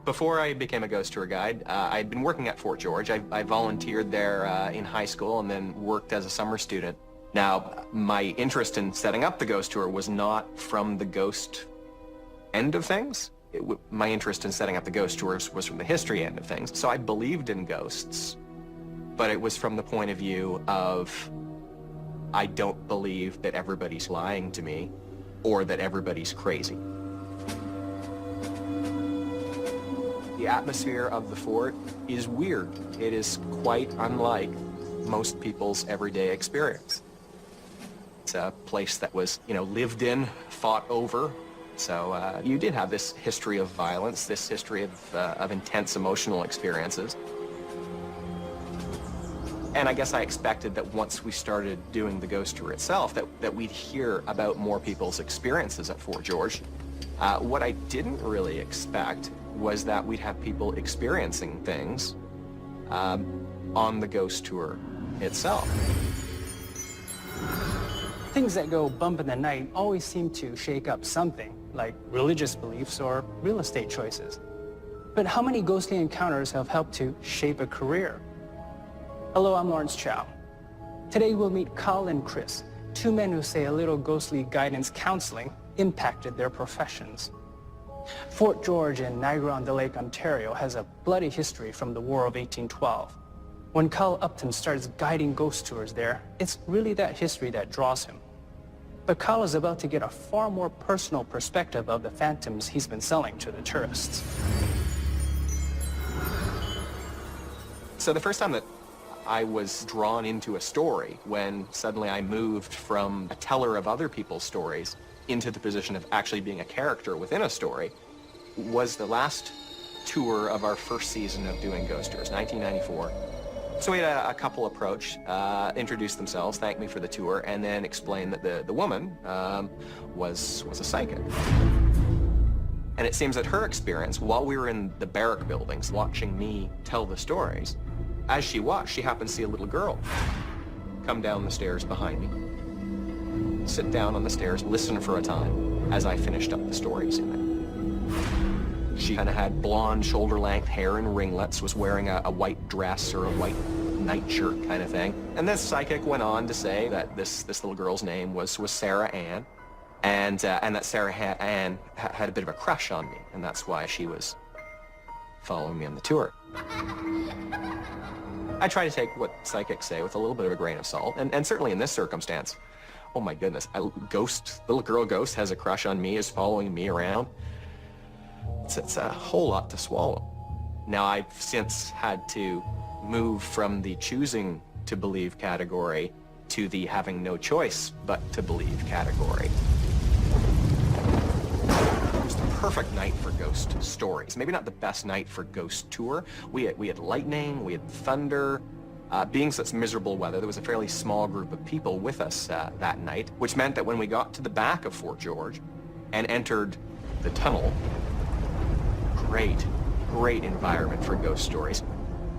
Before I became a ghost tour guide, I'd been working at Fort George. I volunteered there in high school and then worked as a summer student. Now, my interest in setting up the ghost tour was not from the ghost end of things. My interest in setting up the ghost tours was from the history end of things. So I believed in ghosts, but it was from the point of view of I don't believe that everybody's lying to me or that everybody's crazy. The atmosphere of the fort is weird. It is quite unlike most people's everyday experience. It's a place that was, lived in, fought over. So you did have this history of violence, this history of intense emotional experiences. And I guess I expected that once we started doing the ghost tour itself, that we'd hear about more people's experiences at Fort George. What I didn't really expect was that we'd have people experiencing things on the ghost tour itself. Things that go bump in the night always seem to shake up something, like religious beliefs or real estate choices. But how many ghostly encounters have helped to shape a career? Hello, I'm Lawrence Chow. Today we'll meet Carl and Chris, two men who say a little ghostly guidance counseling impacted their professions. Fort George in Niagara-on-the-Lake, Ontario has a bloody history from the War of 1812. When Carl Upton starts guiding ghost tours there, it's really that history that draws him. But Carl is about to get a far more personal perspective of the phantoms he's been selling to the tourists. So the first time that I was drawn into a story, when suddenly I moved from a teller of other people's stories into the position of actually being a character within a story, was the last tour of our first season of doing ghost tours, 1994. So we had a couple approach, introduce themselves, thank me for the tour, and then explain that the woman was a psychic. And it seems that her experience, while we were in the barrack buildings watching me tell the stories, as she watched, she happened to see a little girl come down the stairs behind me, sit down on the stairs, listen for a time as I finished up the stories in there. She kind of had blonde, shoulder-length hair and ringlets, was wearing a white dress or a white nightshirt kind of thing. And this psychic went on to say that this little girl's name was Sarah Ann, and that Sarah Ann had a bit of a crush on me, and that's why she was following me on the tour. I try to take what psychics say with a little bit of a grain of salt, and certainly in this circumstance, oh my goodness, little girl ghost has a crush on me, is following me around. It's a whole lot to swallow. Now, I've since had to move from the choosing to believe category to the having no choice but to believe category. It was the perfect night for ghost stories. Maybe not the best night for ghost tour. We had lightning, we had thunder. Being such miserable weather, there was a fairly small group of people with us that night, which meant that when we got to the back of Fort George and entered the tunnel, great environment for ghost stories.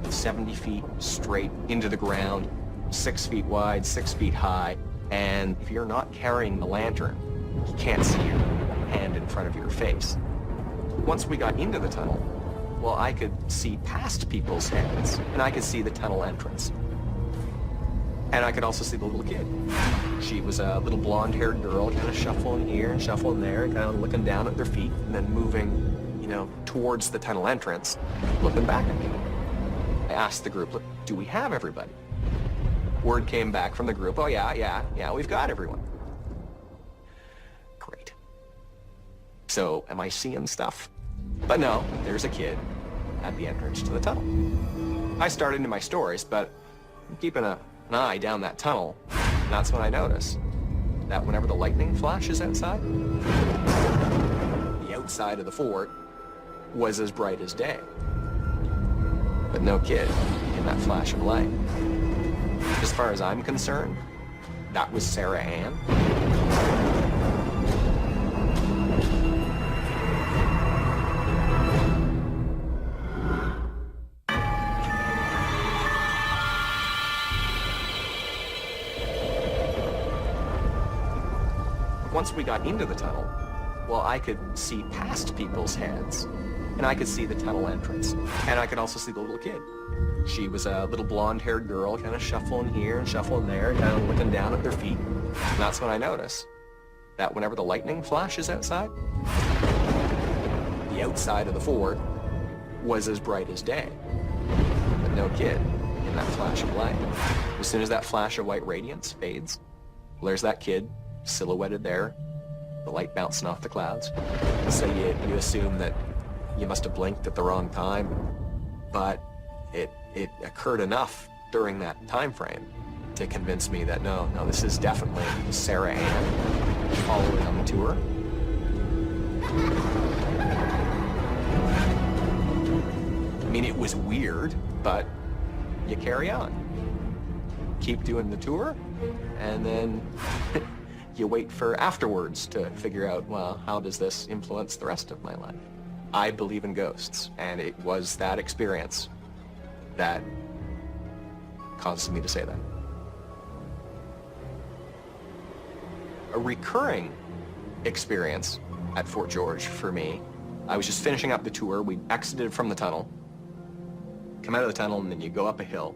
70 feet straight into the ground, 6 feet wide, 6 feet high, and if you're not carrying the lantern, you can't see your hand in front of your face. Once we got into the tunnel, well, I could see past people's heads, and I could see the tunnel entrance. And I could also see the little kid. She was a little blonde-haired girl, kind of shuffling here and shuffling there, kind of looking down at their feet, and then moving, towards the tunnel entrance, looking back at me. I asked the group, look, do we have everybody? Word came back from the group, oh yeah, we've got everyone. Great. So, am I seeing stuff? But no, there's a kid at the entrance to the tunnel. I started into my stories, but I'm keeping an eye down that tunnel, and that's when I notice that whenever the lightning flashes outside, the outside of the fort was as bright as day. But no kid in that flash of light. As far as I'm concerned, that was Sarah Ann. Once we got into the tunnel, well, I could see past people's heads, and I could see the tunnel entrance. And I could also see the little kid. She was a little blonde-haired girl, kind of shuffling here and shuffling there, kind of looking down at their feet. And that's when I noticed that whenever the lightning flashes outside, the outside of the fort was as bright as day, but no kid in that flash of light. As soon as that flash of white radiance fades, well, there's that kid silhouetted there, the light bouncing off the clouds. So you assume that you must have blinked at the wrong time, but it occurred enough during that time frame to convince me that no, this is definitely Sarah Ann following on the tour. I mean, it was weird, but you carry on. Keep doing the tour, and then you wait for afterwards to figure out, well, how does this influence the rest of my life? I believe in ghosts, and it was that experience that causes me to say that. A recurring experience at Fort George for me, I was just finishing up the tour. We exited from the tunnel, come out of the tunnel, and then you go up a hill,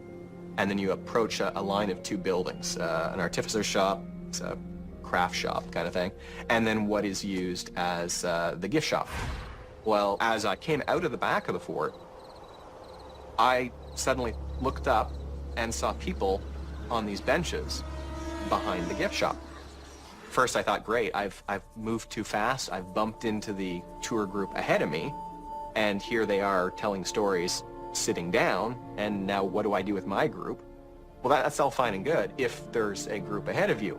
and then you approach a line of two buildings, an artificer's shop, it's a craft shop kind of thing, and then what is used as the gift shop. Well, as I came out of the back of the fort, I suddenly looked up and saw people on these benches behind the gift shop. First, I thought, great, I've moved too fast. I've bumped into the tour group ahead of me, and here they are telling stories, sitting down, and now what do I do with my group? Well, that's all fine and good if there's a group ahead of you.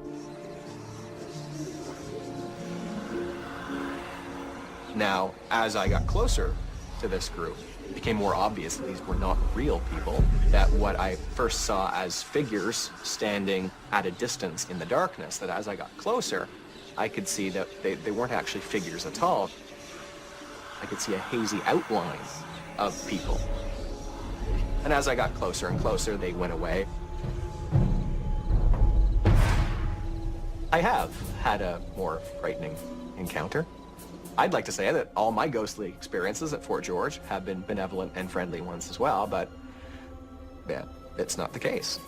Now, as I got closer to this group, it became more obvious that these were not real people, that what I first saw as figures standing at a distance in the darkness, that as I got closer, I could see that they weren't actually figures at all. I could see a hazy outline of people. And as I got closer and closer, they went away. I have had a more frightening encounter. I'd like to say that all my ghostly experiences at Fort George have been benevolent and friendly ones as well, but yeah, it's not the case.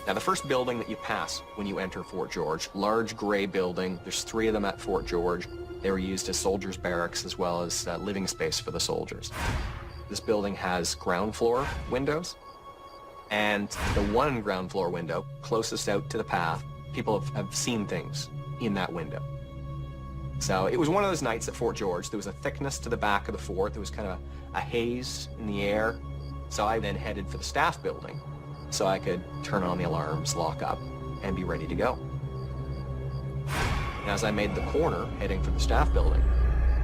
Now, the first building that you pass when you enter Fort George, large gray building, there's 3 of them at Fort George. They were used as soldiers' barracks as well as living space for the soldiers. This building has ground floor windows, and the one ground floor window closest out to the path, people have seen things in that window. So it was one of those nights at Fort George. There was a thickness to the back of the fort. There was kind of a haze in the air. So I then headed for the staff building so I could turn on the alarms, lock up, and be ready to go. And as I made the corner heading for the staff building,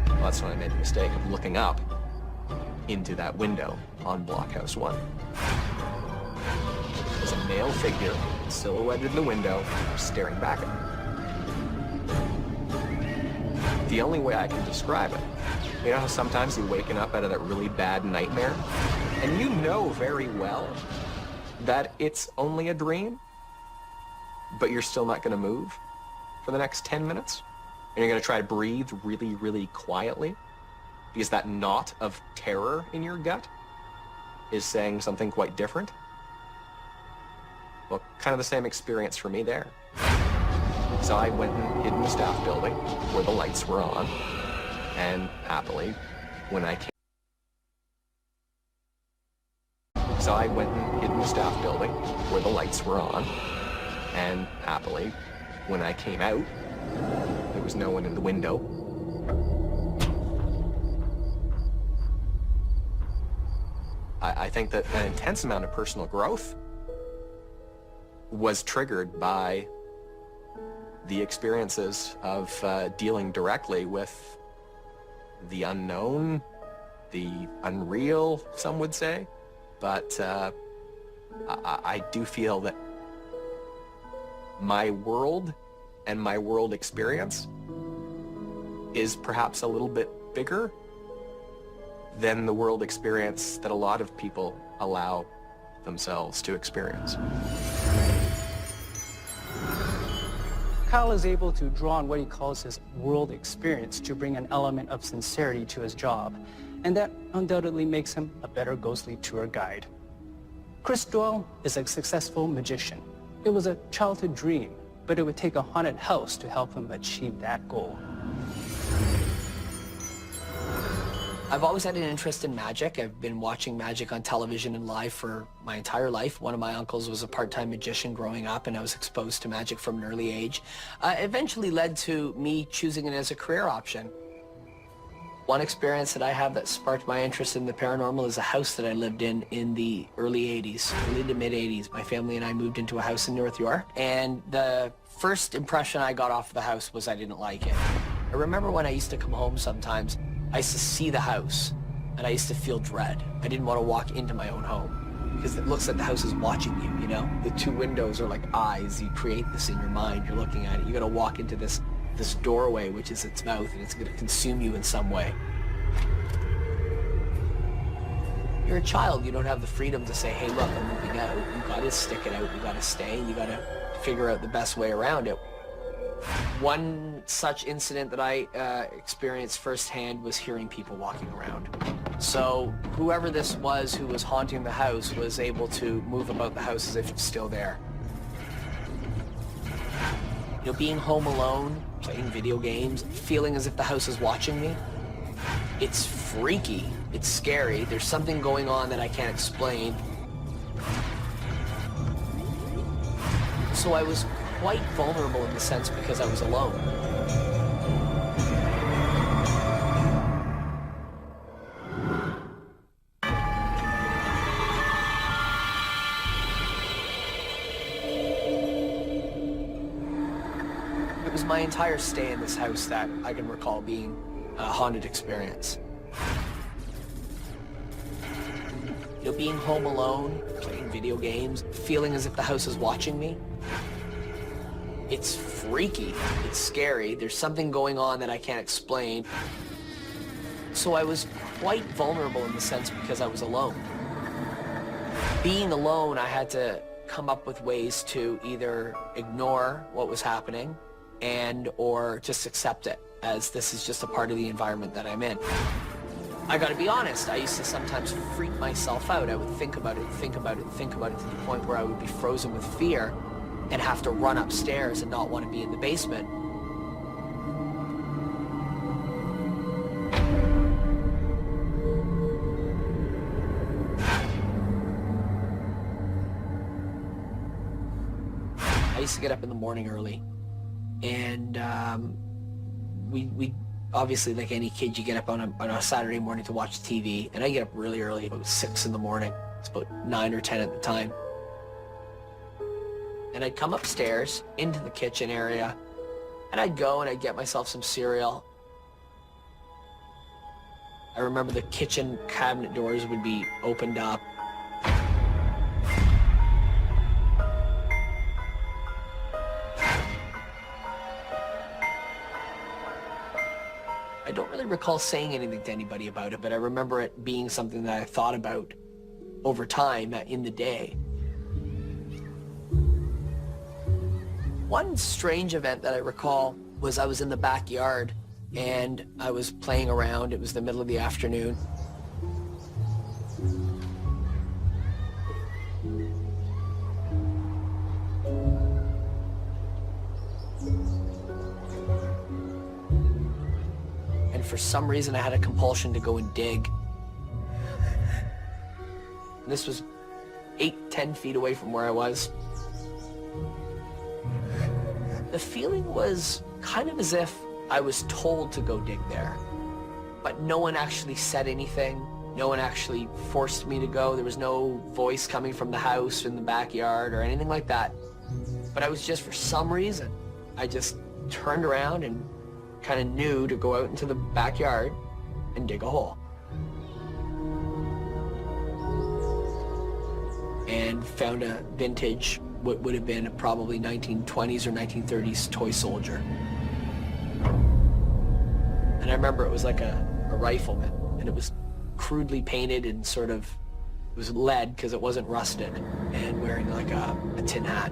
well, that's when I made the mistake of looking up into that window on Blockhouse 1. There's a male figure silhouetted in the window, staring back at me. The only way I can describe it, you know how sometimes you're waking up out of that really bad nightmare, and you know very well that it's only a dream, but you're still not going to move for the next 10 minutes? And you're going to try to breathe really, really quietly because that knot of terror in your gut is saying something quite different? Well, kind of the same experience for me there. So I went and hid in the staff building where the lights were on, and happily, when I came... So I went and hid in the staff building where the lights were on, and happily, when I came out, there was no one in the window. I think that an intense amount of personal growth was triggered by the experiences of dealing directly with the unknown, the unreal, some would say. But I do feel that my world and my world experience is perhaps a little bit bigger than the world experience that a lot of people allow themselves to experience. Kyle is able to draw on what he calls his world experience to bring an element of sincerity to his job. and that undoubtedly makes him a better ghostly tour guide. Chris Doyle is a successful magician. It was a childhood dream, but it would take a haunted house to help him achieve that goal. I've always had an interest in magic. I've been watching magic on television and live for my entire life. One of my uncles was a part-time magician growing up, and I was exposed to magic from an early age. Eventually led to me choosing it as a career option. One experience that I have that sparked my interest in the paranormal is a house that I lived in the early 80s, early to mid 80s. My family and I moved into a house in North York, and the first impression I got off the house was I didn't like it. I remember when I used to come home sometimes, I used to see the house, and I used to feel dread. I didn't want to walk into my own home, because it looks like the house is watching you, you know? The two windows are like eyes. You create this in your mind. You're looking at it. You got to walk into this doorway, which is its mouth, and it's going to consume you in some way. You're a child. You don't have the freedom to say, hey, look, I'm moving out. You got to stick it out. You got to stay. You got to figure out the best way around it. One such incident that I experienced firsthand was hearing people walking around. So whoever this was who was haunting the house was able to move about the house as if it's still there. You know, being home alone, playing video games, feeling as if the house is watching me, it's freaky, it's scary. There's something going on that I can't explain. So I was quite vulnerable in the sense because I was alone. It was my entire stay in this house that I can recall being a haunted experience. You know, being home alone, playing video games, feeling as if the house is watching me, it's freaky, it's scary. There's something going on that I can't explain. So I was quite vulnerable in the sense because I was alone. Being alone, I had to come up with ways to either ignore what was happening or just accept it, as this is just a part of the environment that I'm in. I gotta be honest, I used to sometimes freak myself out. I would think about it, think about it, think about it to the point where I would be frozen with fear and have to run upstairs and not want to be in the basement. I used to get up in the morning early, and we obviously, like any kid, you get up on a Saturday morning to watch TV, and I get up really early, about 6 in the morning. It's about 9 or 10 at the time. And I'd come upstairs into the kitchen area, and I'd go and I'd get myself some cereal. I remember the kitchen cabinet doors would be opened up. I don't really recall saying anything to anybody about it, but I remember it being something that I thought about over time in the day. One strange event that I recall was I was in the backyard and I was playing around. It was the middle of the afternoon. And for some reason I had a compulsion to go and dig. And this was 8-10 feet away from where I was. The feeling was kind of as if I was told to go dig there, but no one actually said anything. No one actually forced me to go. There was no voice coming from the house in the backyard or anything like that. But I was just, for some reason, I just turned around and kind of knew to go out into the backyard and dig a hole. And found a vintage, what would have been probably 1920s or 1930s toy soldier. And I remember it was like a rifleman, and it was crudely painted and sort of, it was lead because it wasn't rusted, and wearing like a tin hat.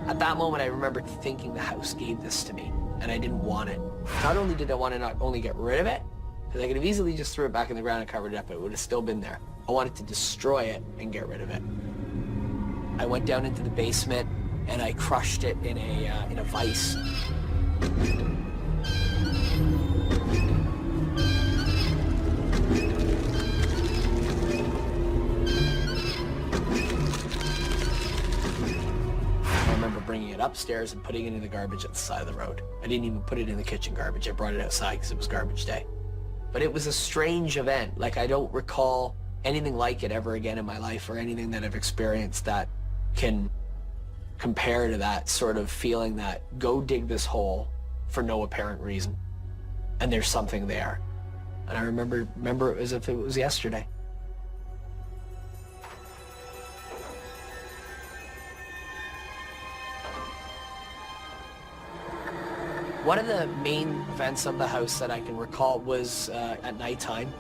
And At that moment, I remember thinking the house gave this to me, and I didn't want it. Not only did I want to not only get rid of it, because I could have easily just threw it back in the ground and covered it up, but it would have still been there. I wanted to destroy it and get rid of it. I went down into the basement, and I crushed it in a vise. Bringing it upstairs and putting it in the garbage at the side of the road. I didn't even put it in the kitchen garbage. I brought it outside because it was garbage day. But it was a strange event. Like, I don't recall anything like it ever again in my life, or anything that I've experienced that can compare to that sort of feeling that go dig this hole for no apparent reason, and there's something there. And I remember it as if it was yesterday. One of the main events of the house that I can recall was at nighttime.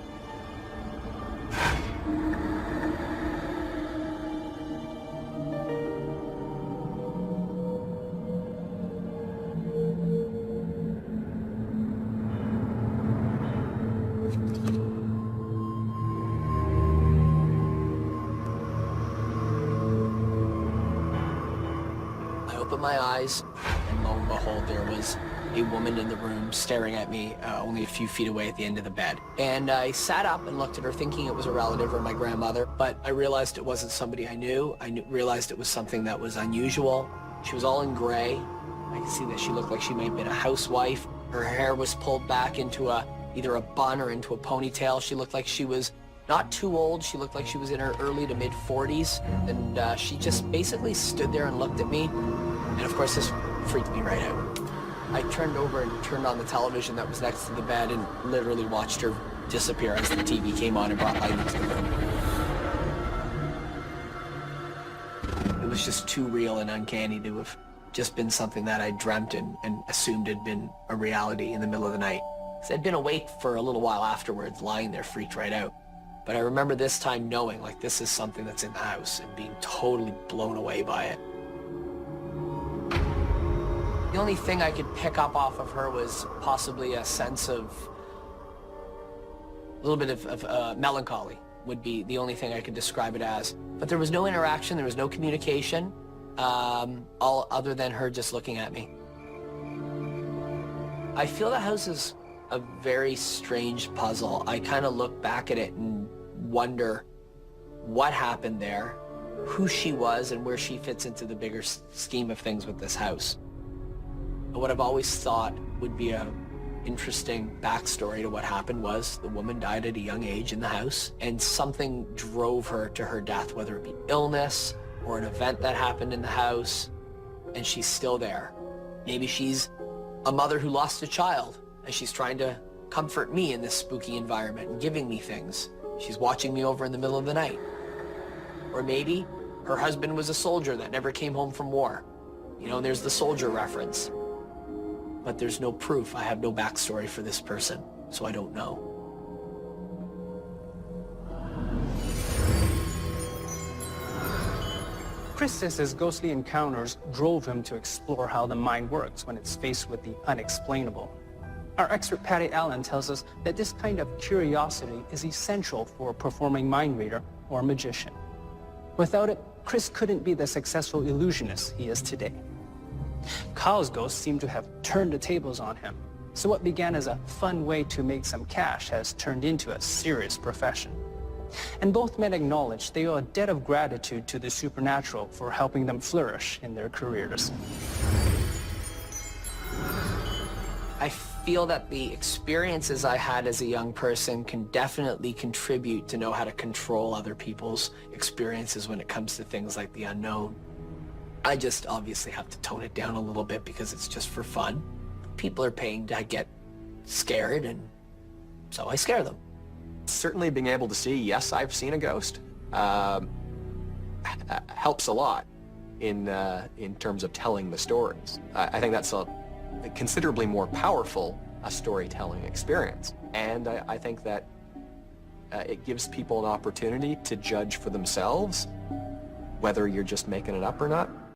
I opened my eyes, and lo and behold, there was a woman in the room staring at me only a few feet away at the end of the bed. And I sat up and looked at her thinking it was a relative or my grandmother, but I realized it wasn't somebody I knew. Realized it was something that was unusual. She was all in gray. I could see that she looked like she may have been a housewife. Her hair was pulled back into either a bun or into a ponytail. She looked like she was not too old. She looked like she was in her early to mid 40s. And she just basically stood there and looked at me. And of course, this freaked me right out. I turned over and turned on the television that was next to the bed and literally watched her disappear as the TV came on and brought light into the room. It was just too real and uncanny to have just been something that I dreamt and assumed had been a reality in the middle of the night. So I'd been awake for a little while afterwards, lying there freaked right out. But I remember this time knowing, like, this is something that's in the house, and being totally blown away by it. The only thing I could pick up off of her was possibly a sense of, a little bit of melancholy would be the only thing I could describe it as. But there was no interaction, there was no communication, all other than her just looking at me. I feel the house is a very strange puzzle. I kind of look back at it and wonder what happened there, who she was, and where she fits into the bigger scheme of things with this house. What I've always thought would be a interesting backstory to what happened was the woman died at a young age in the house, and something drove her to her death, whether it be illness or an event that happened in the house, and she's still there. Maybe she's a mother who lost a child, and she's trying to comfort me in this spooky environment and giving me things. She's watching me over in the middle of the night. Or maybe her husband was a soldier that never came home from war. You know, there's the soldier reference. But there's no proof. I have no backstory for this person, so I don't know. Chris says his ghostly encounters drove him to explore how the mind works when it's faced with the unexplainable. Our expert Patty Allen tells us that this kind of curiosity is essential for a performing mind reader or magician. Without it, Chris couldn't be the successful illusionist he is today. Kyle's ghost seemed to have turned the tables on him, so what began as a fun way to make some cash has turned into a serious profession. And both men acknowledge they owe a debt of gratitude to the supernatural for helping them flourish in their careers. I feel that the experiences I had as a young person can definitely contribute to know how to control other people's experiences when it comes to things like the unknown. I just obviously have to tone it down a little bit because it's just for fun. People are paying to get scared, and so I scare them. Certainly being able to see, yes, I've seen a ghost, helps a lot in terms of telling the stories. I think that's a considerably more powerful a storytelling experience. And I think that it gives people an opportunity to judge for themselves whether you're just making it up or not.